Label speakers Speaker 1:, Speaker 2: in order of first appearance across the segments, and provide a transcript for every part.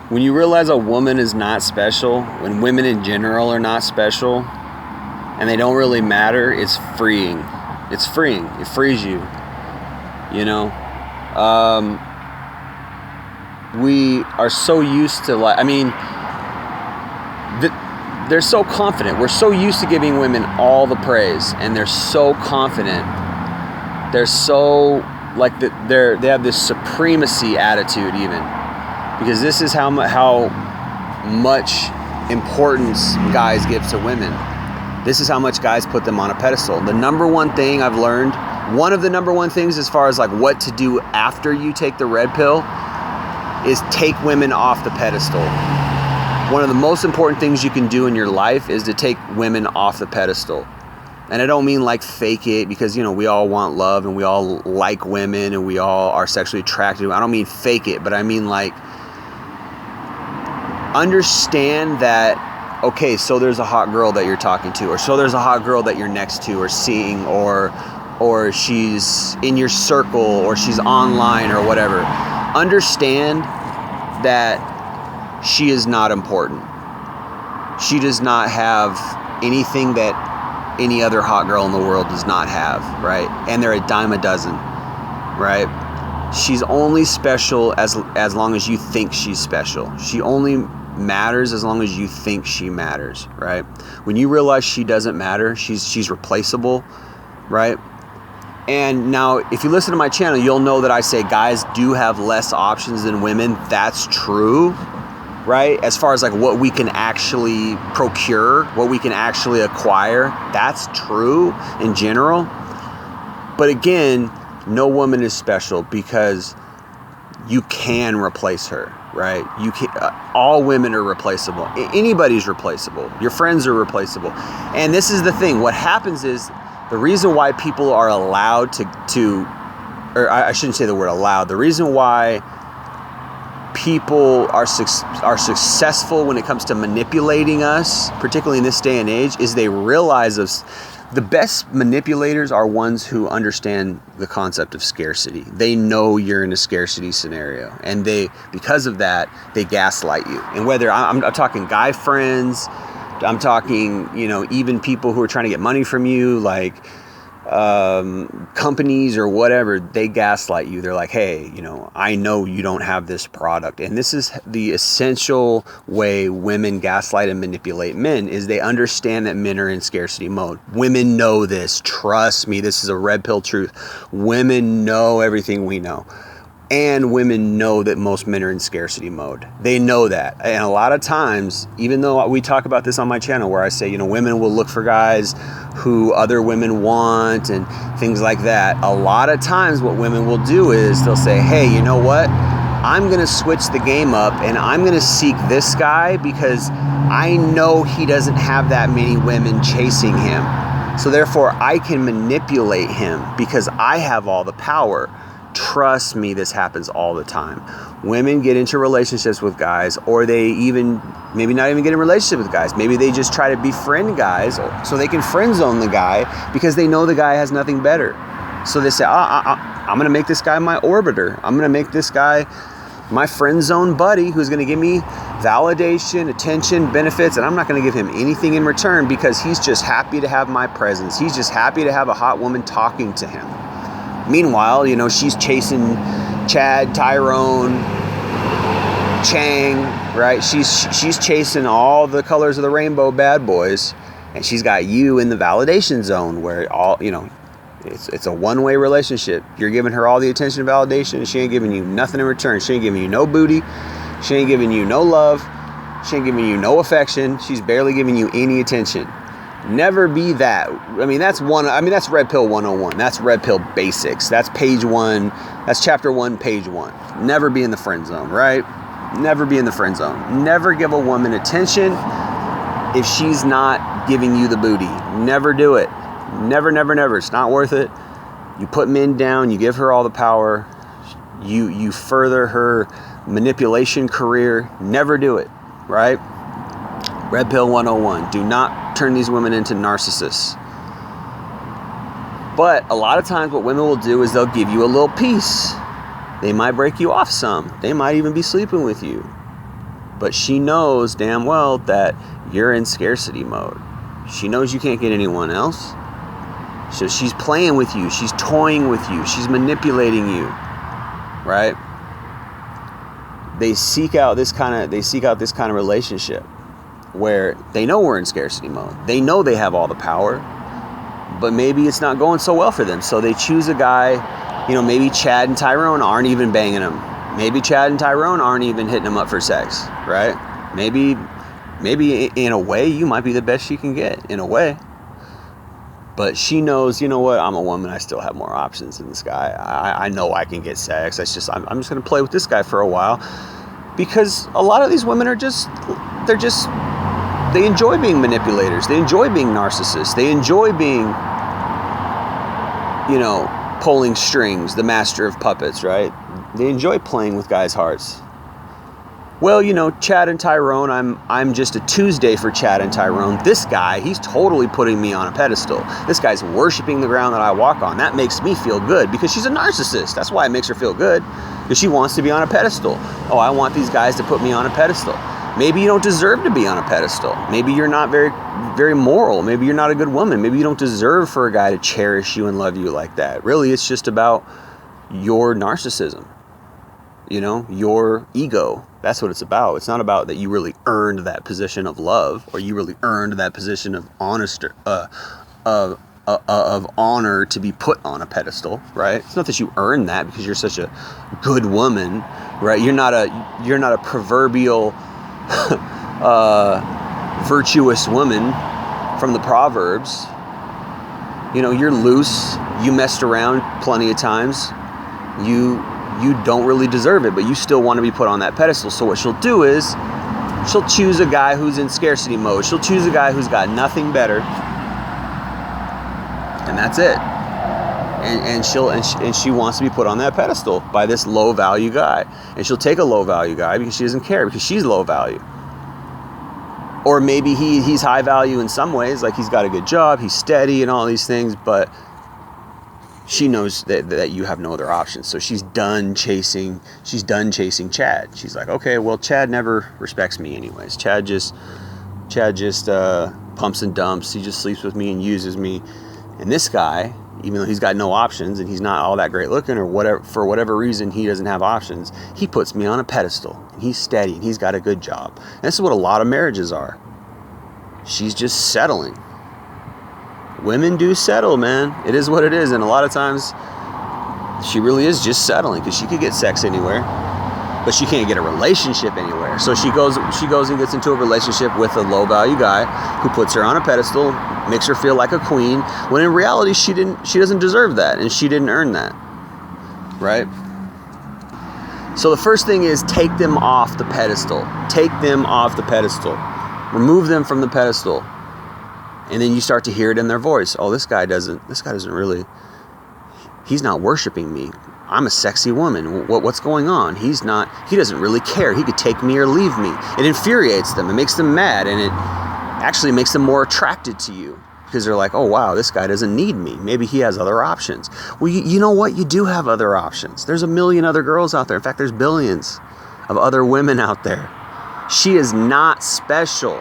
Speaker 1: when you realize a woman is not special, when women in general are not special, and they don't really matter, it's freeing. It's freeing. It frees you. You know? We are so used to, like, I mean, they're so confident. We're so used to giving women all the praise, and they're so confident. They're so, like, they have this supremacy attitude even. Because this is how much importance guys give to women. This is how much guys put them on a pedestal. The number one thing I've learned, one of the number one things as far as like what to do after you take the red pill, is take women off the pedestal. One of the most important things you can do in your life is to take women off the pedestal. And I don't mean like fake it, because, you know, we all want love and we all like women and we all are sexually attracted. I don't mean fake it, but I mean like understand that, okay, so there's a hot girl that you're talking to, or so there's a hot girl that you're next to or seeing, or she's in your circle, or she's online or whatever. Understand that she is not important. She does not have anything that any other hot girl in the world does not have, right? And they're a dime a dozen, right? She's only special as long as you think she's special. She only matters as long as you think she matters, right? When you realize she doesn't matter, she's replaceable, right? And now, if you listen to my channel, you'll know that I say guys do have less options than women. That's true, right? As far as like what we can actually procure, what we can actually acquire, that's true in general. But again, no woman is special because you can replace her, right? You can. All women are replaceable. Anybody's replaceable. Your friends are replaceable. And this is the thing. What happens is, the reason why people are allowed to or I shouldn't say the word allowed. The reason why people are successful when it comes to manipulating us, particularly in this day and age, is they realize the best manipulators are ones who understand the concept of scarcity. They know you're in a scarcity scenario, and because of that, they gaslight you. And whether I'm talking guy friends, I'm talking, you know, even people who are trying to get money from you, like companies or whatever, they gaslight you. They're like, hey, you know, I know you don't have this product. And this is the essential way women gaslight and manipulate men, is they understand that men are in scarcity mode. Women know this. Trust me, this is a red pill truth. Women know everything we know. And women know that most men are in scarcity mode. They know that. And a lot of times, even though we talk about this on my channel, where I say, you know, women will look for guys who other women want and things like that. A lot of times what women will do is they'll say, hey, you know what? I'm going to switch the game up and I'm going to seek this guy because I know he doesn't have that many women chasing him. So therefore, I can manipulate him because I have all the power. Trust me, this happens all the time. Women get into relationships with guys, or they maybe not even get in a relationship with guys. Maybe they just try to befriend guys so they can friend zone the guy because they know the guy has nothing better. So they say, I'm going to make this guy my orbiter. I'm going to make this guy my friend zone buddy who's going to give me validation, attention, benefits, and I'm not going to give him anything in return because he's just happy to have my presence. He's just happy to have a hot woman talking to him. Meanwhile, you know, she's chasing Chad, Tyrone, Chang, right? She's chasing all the colors of the rainbow bad boys, and she's got you in the validation zone where all, you know, it's a one-way relationship. You're giving her all the attention and validation, and she ain't giving you nothing in return. She ain't giving you no booty. She ain't giving you no love. She ain't giving you no affection. She's barely giving you any attention. Never be that. That's Red Pill 101. That's Red Pill Basics. That's page 1. That's chapter 1, page 1. Never be in the friend zone, right? Never be in the friend zone. Never give a woman attention if she's not giving you the booty. Never do it. Never, never, never. It's not worth it. You put men down. You give her all the power. You further her manipulation career. Never do it, right? Red Pill 101. Do not turn these women into narcissists. But a lot of times what women will do is they'll give you a little piece. They might break you off some. They might even be sleeping with you. But she knows damn well that you're in scarcity mode. She knows you can't get anyone else. So she's playing with you. She's toying with you. She's manipulating you. Right? They seek out this kind of relationship where they know we're in scarcity mode. They know they have all the power, but maybe it's not going so well for them. So they choose a guy, maybe Chad and Tyrone aren't even banging him. Maybe Chad and Tyrone aren't even hitting him up for sex, right? Maybe in a way you might be the best she can get, in a way. But she knows, you know what, I'm a woman, I still have more options than this guy. I know I can get sex. I'm just going to play with this guy for a while. Because a lot of these women they enjoy being manipulators. They enjoy being narcissists. They enjoy being, pulling strings, the master of puppets, right? They enjoy playing with guys' hearts. Well, Chad and Tyrone, I'm just a Tuesday for Chad and Tyrone. This guy, he's totally putting me on a pedestal. This guy's worshiping the ground that I walk on. That makes me feel good because she's a narcissist. That's why it makes her feel good, because she wants to be on a pedestal. Oh, I want these guys to put me on a pedestal. Maybe you don't deserve to be on a pedestal. Maybe you're not very, very moral. Maybe you're not a good woman. Maybe you don't deserve for a guy to cherish you and love you like that. Really, it's just about your narcissism. Your ego. That's what it's about. It's not about that you really earned that position of love, or you really earned that position of of honor to be put on a pedestal, right? It's not that you earned that because you're such a good woman, right? You're not a proverbial virtuous woman from the Proverbs. You're loose. You messed around plenty of times. You don't really deserve it, but you still want to be put on that pedestal. So what she'll do is she'll choose a guy who's in scarcity mode. She'll choose a guy who's got nothing better, and that's it. And she wants to be put on that pedestal by this low value guy. And she'll take a low value guy because she doesn't care, because she's low value. Or maybe he's high value in some ways, like he's got a good job, he's steady and all these things, but she knows that you have no other options. So she's done chasing Chad. She's like, okay, well, Chad never respects me anyways. Chad just pumps and dumps. He just sleeps with me and uses me. And this guy, even though he's got no options and he's not all that great looking, or whatever, for whatever reason he doesn't have options, he puts me on a pedestal, and he's steady and he's got a good job. And this is what a lot of marriages are. She's just settling. Women do settle, man. It is what it is. And a lot of times she really is just settling, because she could get sex anywhere, but she can't get a relationship anywhere. So she goes and gets into a relationship with a low value guy who puts her on a pedestal, makes her feel like a queen, when in reality she doesn't deserve that, and she didn't earn that. Right? So the first thing is take them off the pedestal. Take them off the pedestal. Remove them from the pedestal. And then you start to hear it in their voice. Oh, this guy doesn't really, he's not worshiping me. I'm a sexy woman. What's going on? He doesn't really care. He could take me or leave me. It infuriates them. It makes them mad. And it actually makes them more attracted to you, because they're like, oh, wow, this guy doesn't need me. Maybe he has other options. Well, you know what? You do have other options. There's a million other girls out there. In fact, there's billions of other women out there. She is not special.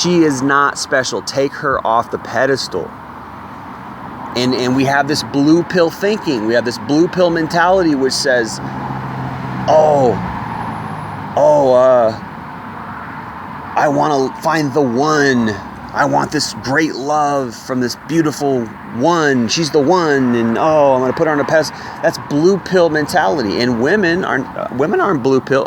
Speaker 1: She is not special. Take her off the pedestal. And we have this blue pill thinking. We have this blue pill mentality which says, I want to find the one. I want this great love from this beautiful one. She's the one, and I'm going to put her on a pedestal. That's blue pill mentality. And women aren't blue pill.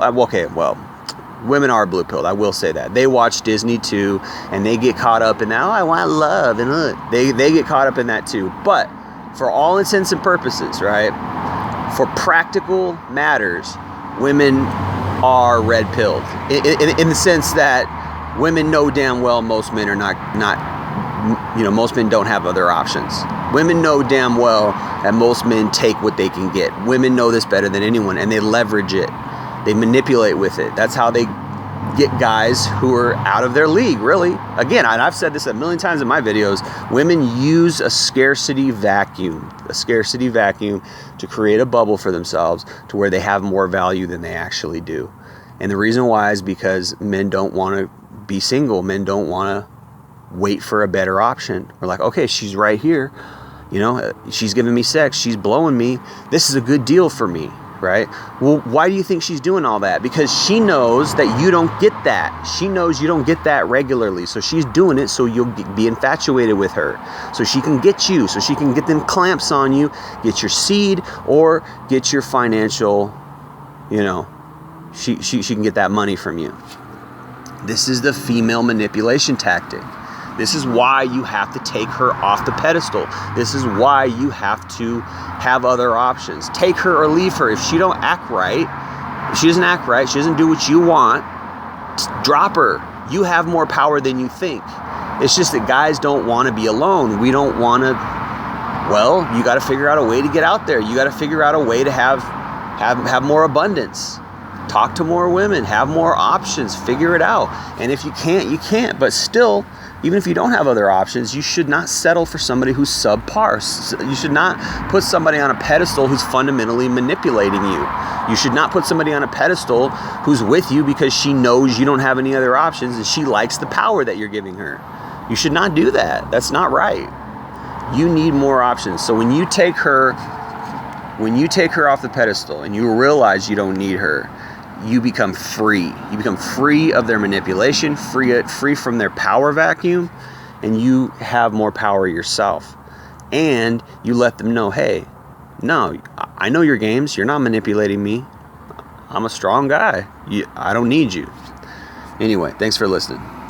Speaker 1: Women are blue pilled. I will say that. They watch Disney too, and they get caught up in that. Oh, I want love, and look, they get caught up in that too. But for all intents and purposes, right? For practical matters, women are red pilled in the sense that women know damn well most men are not. Most men don't have other options. Women know damn well that most men take what they can get. Women know this better than anyone, and they leverage it. They manipulate with it. That's how they get guys who are out of their league, really. Again, and I've said this a million times in my videos, women use a scarcity vacuum to create a bubble for themselves to where they have more value than they actually do. And the reason why is because men don't want to be single. Men don't want to wait for a better option. We're like, okay, she's right here. You know, she's giving me sex. She's blowing me. This is a good deal for me, right? Well, why do you think she's doing all that? Because she knows that you don't get that. She knows you don't get that regularly. So she's doing it so you'll be infatuated with her. So she can get you. So she can get them clamps on you, get your seed, or get your financial, you know, she can get that money from you. This is the female manipulation tactic. This is why you have to take her off the pedestal. This is why you have to have other options. Take her or leave her. If she don't act right, if she doesn't act right, she doesn't do what you want, drop her. You have more power than you think. It's just that guys don't want to be alone. We don't want to, well, you got to figure out a way to get out there. You got to figure out a way to have more abundance. Talk to more women, have more options, figure it out. And if you can't, you can't. But still, even if you don't have other options, you should not settle for somebody who's subpar. You should not put somebody on a pedestal who's fundamentally manipulating you. You should not put somebody on a pedestal who's with you because she knows you don't have any other options and she likes the power that you're giving her. You should not do that. That's not right. You need more options. So when you take her off the pedestal and you realize you don't need her, you become free. You become free of their manipulation, free from their power vacuum, and you have more power yourself. And you let them know, hey, no, I know your games. You're not manipulating me. I'm a strong guy. I don't need you. Anyway, thanks for listening.